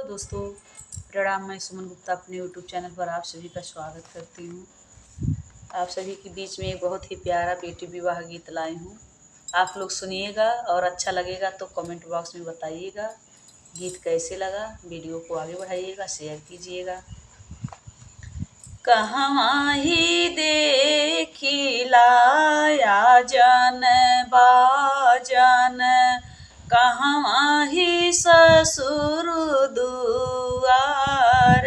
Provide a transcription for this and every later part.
दोस्तों, प्रणाम। मैं सुमन गुप्ता अपने यूट्यूब चैनल पर आप सभी का स्वागत करती हूँ। आप सभी के बीच में एक बहुत ही प्यारा बेटी विवाह गीत लाई हूँ। आप लोग सुनिएगा और अच्छा लगेगा तो कमेंट बॉक्स में बताइएगा गीत कैसे लगा। वीडियो को आगे बढ़ाइएगा, शेयर कीजिएगा। कहवा ही देखिला आजन बाजन, कहवा ही ससुर दुआर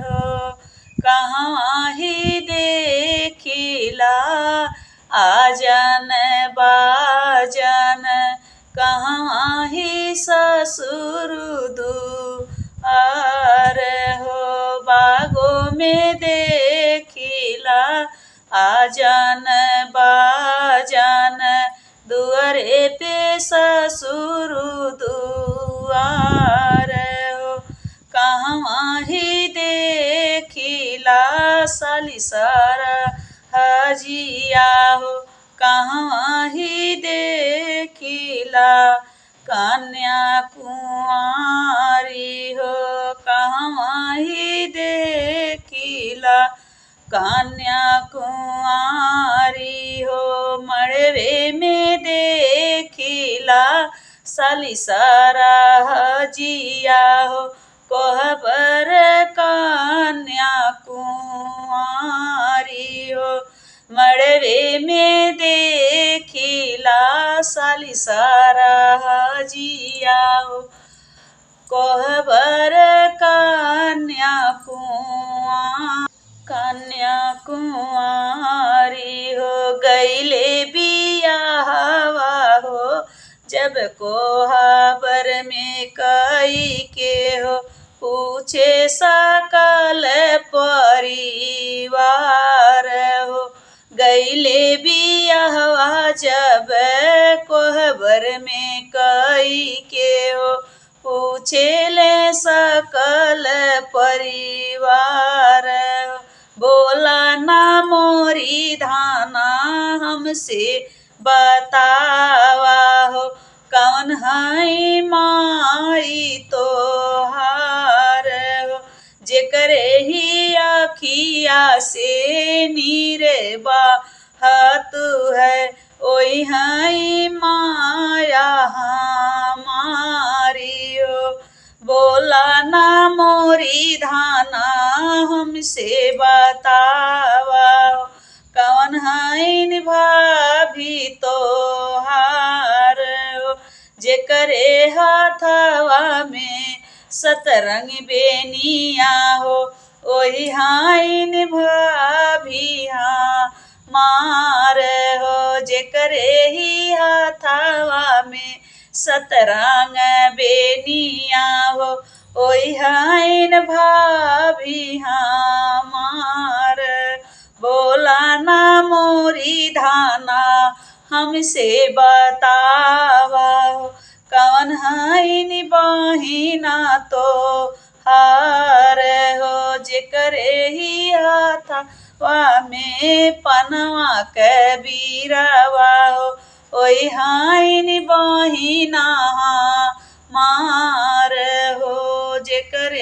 हो। कहवा ही देखिला आजन बाजन, कहवा ही ससुर दुआर हो। बागों में देखिला आजन बाजन, दुआरे पे ससुर दुआर हो। कहवा ही देखिला साली सारा हजिया हो। कहवा ही देखिला कन्या कुंवारी हो। कहवा ही देखिला कन्या कुंवारी हो। मड़वे में देखिला साली सारा हजिया हो। कोहबर कन्या कुंवारी हो। मड़वे में देखिला साली सारा हजिया हो। कोहबर कन्या कुंवारी हो। गईले बियाहवा हो जब कोहबर में कई के हो। पूछे सकल परिवार हो। गईले बियाहवा जब कोहबर में कई के हो। पूछेले सकल परिवार हो। बोला ना मोरी धाना हमसे बतावा हो। कौन है माई तोहार हो। जेकरे ही अखिया से नीर बहत है, ओई है माया हमारी हो। बोला ना मोरी धाना हमसे बतावा हो। कौन है भाभी तोहार हो। जेकरे हाथवा में सतरंग बेनिया हो, ओही हाइन भाभी हमार हो। जेकरे ही हाथवा में सतरंग बेनिया हो, ओही हाइन भाभी हमार। बोला ना मोरी धाना हमसे बतावा हो। कौन है बहिना तो हार हो। जेकरे ही हाथवा में पनवा के बीरवा हो, ओई हाइन बहिना हमार हो। जेकरे